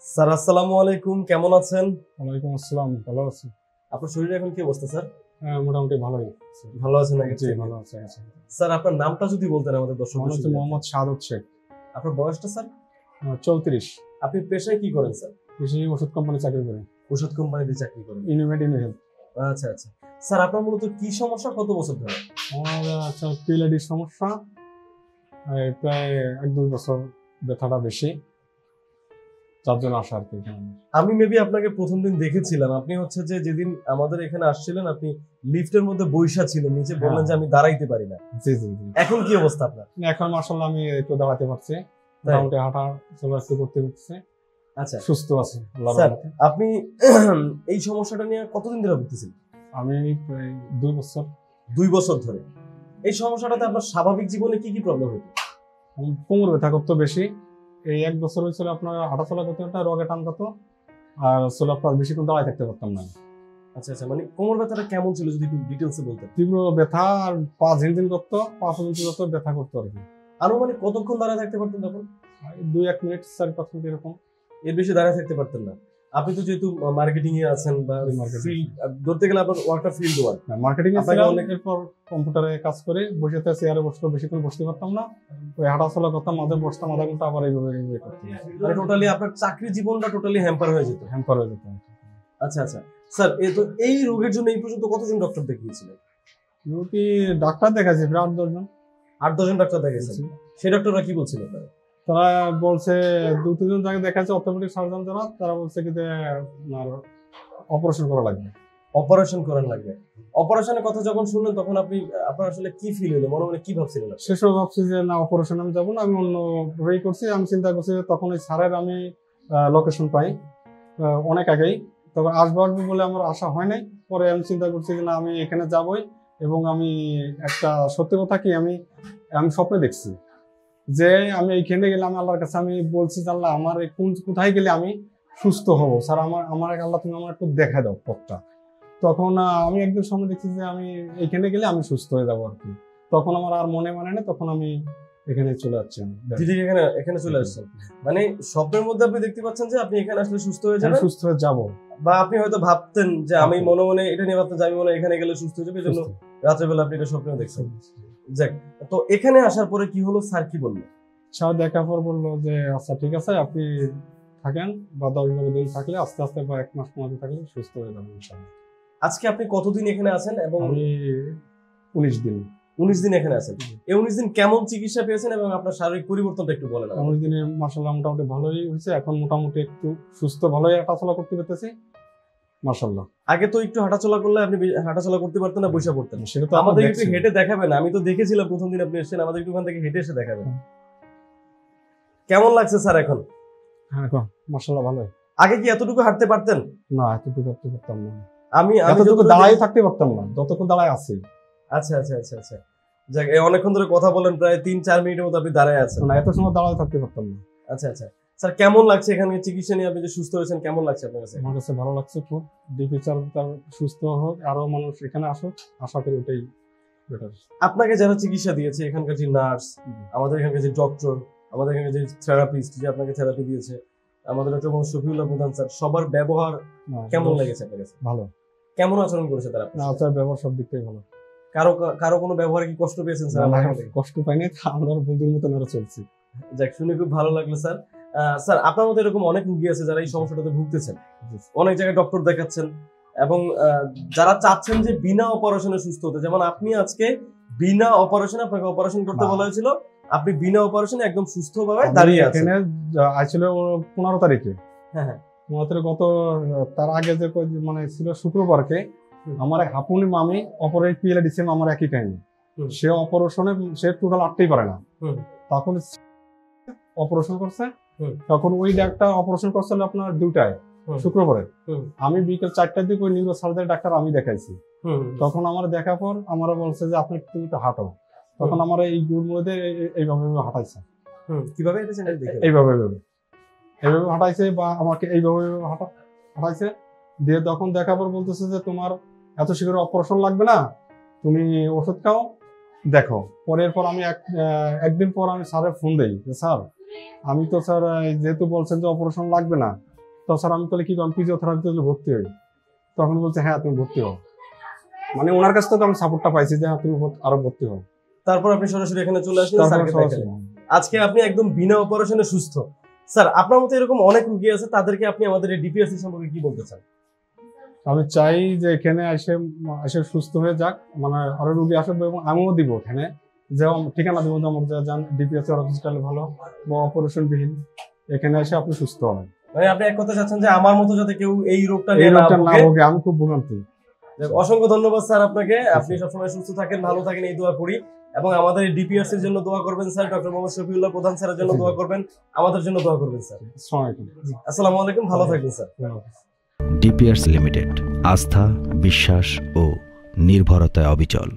Sir আসসালামু আলাইকুম, কেমন আছেন? ওয়ালাইকুম আসসালাম, ভালো আছি। আপনার শরীরে এখন কি অবস্থা স্যার? হ্যাঁ, মোটামুটি ভালোই আছি। ভালো আছেন নাকি? জি, ভালো আছি। স্যার আপনার নামটা যদি বলতেন আমাদের আমার দর্শকদের হচ্ছে সুবিধার্থে। মোহাম্মদ শাহাদত শেখ। আপনার বয়সটা স্যার? 34। আপনি পেশায় কি করেন স্যার? কৃষি ওষুধ কোম্পানি চাকরি করি। ওষুধ কোম্পানিতে চাকরি করেন? Innovate health. আচ্ছা আচ্ছা। স্যার আপনার মূলত কি সমস্যা, কত বছর ধরে? আমার আচ্ছা পিএলআইডির সমস্যা, প্রায় 1-2 বছর ব্যথাটা বেশি, যার জন্য আসা আর কি এখানে। আমি মেবি আপনাকে প্রথম দিন দেখেছিলাম, আপনি হচ্ছে যে যেদিন আমাদের এখানে আসছিলেন আপনি লিফটের মধ্যে বইসা ছিলেন, নিচে বললেন যে আমি দাঁড়াইতে পারি না। জি জি জি। এখন কি অবস্থা আপনার? এখন মাশাআল্লাহ আমি একটু দাঁড়াতে পারছি, মোটামুটি হাঁটা চলা করতে পারছি। আচ্ছা, সুস্থ আছি আল্লাহর স্যার রহমতে। আপনি এই সমস্যাটা নিয়ে কতদিন ধরে ভুগতেছেন? আমি প্রায় 2 বছর। 2 বছর ধরে। এই সমস্যাটাতে আপনার স্বাভাবিক জীবনে কি কি প্রবলেম হতো? কোমর ব্যথা করতো বেশি। এই 1 বছর হয়েছিল আপনার হাঁটাচলা করতে করতে রগে টান করতো, আর ছিল আপনার বেশিক্ষণ দাঁড়ায় থাকতে পারতাম না। আচ্ছা আচ্ছা, মানে কোমর ব্যথাটা কেমন ছিল যদি একটু ডিটেইলসে বলতেন? তীব্র ব্যথা, আর পা ঝিনঝিন করতো, পা ঝিনঝিন করতো, ব্যথা করতো আর কি। আনুমানিক কতক্ষণ দাঁড়ায় থাকতে পারতেন তখন? 2-1 মিনিট, 4-5 মিনিট এরকম। এর বেশি দাঁড়ায় থাকতে পারতেন না? আপনি তো যেহেতু মার্কেটিং এ আছেন বা Marketing। ফিল্ড ধরতে গেলে আপনার ওয়ার্কটা ফিল্ড ওয়ার্ক। মার্কেটিং এ আপনাকে ছিলাম, অনেক- এরপর কম্পিউটারে কাজ করে বসেতে চেয়ারে বসলেও বেশিক্ষণ বসতে পারতাম না। ওই হাঁটাচলা করতাম, মাঝে বসতাম আধা ঘন্টা, আবার এইভাবে করতাম। মানে টোটালি আপনার চাকরি জীবনটা টোটালি হ্যাম্পার হয়ে যেত। হ্যাম্পার হয়ে যেত। আচ্ছা আচ্ছা স্যার, এই রোগের জন্য এই পর্যন্ত কতজন ডক্টর দেখিয়েছিলেন? কি ডাক্তার দেখাচ্ছি প্রায় 8-10 জন। 8-10 জন ডাক্তার দেখিয়েছেন? সেই ডক্টররা কি বলছিল আপনারা? তারা বলছে 2-3 জন জায়গায় দেখাচ্ছে, অর্থোপেডিক সার্জন যারা, তারা বলছে কি যে আপনার অপারেশন করা লাগবে। অপারেশন করার লাগবে। অপারেশনের কথা যখন শুনলেন তখন আপনার আসলে কি ফিল হলো, মনে মনে কি ভাবছিলেন আপনি? সে সময় ভাবছি যে না, অপারেশন আমি যাবো না, আমি অন্য ওয়েই করছি। আমি চিন্তা করছি যে তখন ওই স্যারের আমি লোকেশন পাই অনেক আগেই, তবে আসবো আসবো বলে আমার আশা হয় নাই। পরে আমি চিন্তা করছি যে না, আমি এখানে যাবই। এবং আমি একটা সত্যি কথা কি, আমি স্বপ্নে দেখছি যে আমি এইখানে গেলে, আমি আল্লাহর কাছে আমি বলছি যে আল্লাহ, আমার কোথায় গেলে আমি সুস্থ হব, স্যার আমার আল্লাহ তুমি আমার একটু দেখা দাও পথটা। তখন আমি একদিন সামনে দেখছি যে আমি এইখানে গেলে আমি সুস্থ হয়ে যাবো আর কি। তখন আমার আর মনে না, তখন আমি এখানে চলে যাচ্ছি। দিদি এখানে চলে আসছেন, মানে স্বপ্নের মধ্যে আপনি দেখতে পাচ্ছেন যে আপনি এখানে আসলে সুস্থ হয়ে আমি যাবেন। সুস্থ হয়ে যাবো, বা আপনি হয়তো ভাবতেন যে আমি মনে মনে এটা নিয়ে ভাবতেন যে আমি মনে হয় এখানে গেলে সুস্থ হয়ে যাবে, এই জন্য রাত্রেবেলা আপনি এটা স্বপ্নেও দেখছেন। যাক, তো এখানে আসার পরে কি হলো, স্যার কি বললো? স্যার দেখার পর বললো যে আচ্ছা ঠিক আছে, আপনি থাকেন, বা 10-12 দিন থাকলে আস্তে আস্তে, বা 1 মাস মতো থাকলে সুস্থ হয়ে যাবেন ইনশাআল্লাহ। আজকে আপনি কতদিন এখানে আছেন? এবং আমি 19 দিন। 19 দিন এখানে আছেন। এই 19 দিন কেমন চিকিৎসা পেয়েছেন এবং আপনার শারীরিক পরিবর্তনটা একটু বলেন আমাকে। 19 দিনে মাশাআল্লাহ মোটামুটি ভালোই হয়েছে। এখন মোটামুটি একটু সুস্থ, ভালোই হাঁটাচলা করতে পারতেছি মাশাআল্লাহ। আগে তো একটু হাঁটাচলা করলে আপনি হাঁটাচলা করতে পারতেন না, বসে পড়তেন। সেটা তো আমাদের একটু হেঁটে দেখাবেন, আমি তো দেখেছিলাম প্রথম দিন আপনি এসেছেন, আমাদের একটু ওখান থেকে হেঁটে এসে দেখাবেন কেমন লাগছে স্যার এখন? হ্যাঁ, এখন মাশাআল্লাহ ভালোই। আগে কি এতটুকু হাঁটতে পারতেন? না, এতটুকু করতে পারতাম না। আমি এতটুকু দাঁড়াই থাকতে পারতাম না যতক্ষণ দাঁড়ায় আছি। আচ্ছা আচ্ছা আচ্ছা আচ্ছা, যাক, অনেকক্ষণ ধরে কথা বলেন, প্রায় 3-4 মিনিটের মতো আপনি দাঁড়ায় আছেন। না, এত সময় দাঁড়ায় থাকতে পারতাম না। আচ্ছা আচ্ছা স্যার, কেমন লাগছে এখানে চিকিৎসা নিয়ে? আপনি যে সুস্থ হয়েছেন, কেমন লাগছে আপনার কাছে? আমার কাছে ভালো লাগছে খুব। ফিউচার তার সুস্থ হোক, আরো মানুষ এখানে আসুক, আশা করি ওটাই বেটার। আপনাকে যারা চিকিৎসা দিয়েছে, এখানকার যে নার্স, আমাদের এখানকার যে ডক্টর, আমাদের এখানে যে থেরাপিস্ট যে আপনাকে থেরাপি দিয়েছে, আমাদের ডক্টর মোহাম্মদ শফিউল্লাহ প্রধান স্যার, সবার ব্যবহার কেমন লেগেছে আপনার কাছে? ভালো। কেমন আচরণ করেছে তারা? না, তার ব্যবহার সব দিক থেকে ভালো। কারো কোনো ব্যবহারে কি কষ্ট পেয়েছেন স্যার? কষ্ট পাইনি, আমরা বন্ধুর মতো মেরে চলছি। যাক, শুনে খুব ভালো লাগলো স্যার। স্যার, আপনার মতো এরকম অনেক রোগী আছে যারা এই সমস্যাটাতে ভুগতেছেন, অনেক জায়গায় ডক্টর দেখাচ্ছেন, এবং যারা চাচ্ছেন যে বিনা অপারেশনে সুস্থ হতে, যেমন আপনি আজকে বিনা অপারেশনে, আপনাকে অপারেশন করতে বলা হয়েছিল, আপনি বিনা অপারেশনে একদম সুস্থভাবে দাঁড়িয়ে আছেন। এখানে আসলে 15 তারিখে, হ্যাঁ হ্যাঁ, 15 তারিখ গত, তার আগে যে মানে ছিল শুক্রবারকে, আমার এক হাপুনি মামি অপারেট পিএলআই দিচ্ছে, আমার একই কাহিনী। সে অপারেশনে সে টোটাল 8টাই পারে না, তখন অপারেশন করছে। তখন ওই ডাক্তার অপারেশন করছিল আপনার 2টায় শুক্রবারে। আমি বিকেল 4টার দিকে ওই নিউরো সার্জারি ডাক্তার আমি দেখাইছি। তখন আমার দেখার পর আমার বলছে যে আপনি একটু হাঁটো। তখন আমার এই গুড়মুড়ে এইভাবে হাঁটাইছে। কিভাবে এইভাবে হাঁটাইছে, বা আমাকে এইভাবে হাঁটাইছে দিয়ে তখন দেখার পর বলতেছে যে তোমার এত শীঘ্র অপারেশন লাগবে না, তুমি ওষুধ খাও, দেখো। পরের পর আমি একদিন পর আমি স্যারের ফোন দেই যে স্যার, আমি তো স্যার যেহেতু বলছেন যে অপারেশন লাগবে না, তো স্যার আমি তাহলে কি করব, ফিজিওথেরাপিতে ভর্তি হই। তখন বলছে হ্যাঁ তুমি ভর্তি হও। মানে ওনার কাছ থেকে আমি সাপোর্টটা পাইছি যে হ্যাঁ তুমি আরো ভর্তি হও। তারপর আপনি সরাসরি এখানে চলে আসলেন, তারপর স্যারকে সরাসরি দেখালেন। আজকে আপনি একদম বিনা অপারেশনে সুস্থ। স্যার আপনার মতো এরকম অনেক রোগী আছে, তাদেরকে আপনি আমাদের এই ডিপিআরসি সম্পর্কে কি বলতে চান? আমি চাই যে এখানে এসে সুস্থ হয়ে যাক, মানে আরো রোগী আসবে এবং আমিও দিব এখানে, যে ঠিকানা দিব যে আমার যান ডিপিএসসি হসপিটালে ভালো বা অপারেশন বিহীন, এখানে এসে আপনি সুস্থ হবেন। মানে আপনি এক কথা চাচ্ছেন যে আমার মতো যাতে কেউ এই রোগটা এই নিয়ে না রোগটা না ভোগে। ভোগে, আমি খুব ভোগান্তি। অসংখ্য ধন্যবাদ স্যার আপনাকে। আপনি সবসময় সুস্থ থাকেন, ভালো থাকেন, এই দোয়া করি। এবং আমাদের এই ডিপিআরসি এর জন্য দোয়া করবেন স্যার। ডক্টর মোহাম্মদ শফিউল্লাহ প্রধান স্যারের জন্য দোয়া করবেন, আমাদের জন্য দোয়া করবেন স্যার। আসসালামু আলাইকুম। আসসালামু আলাইকুম, ভালো থাকবেন স্যার। ডিপিআরস লিমিটেড, আস্থা, বিশ্বাস ও নির্ভরতায় অবিচল।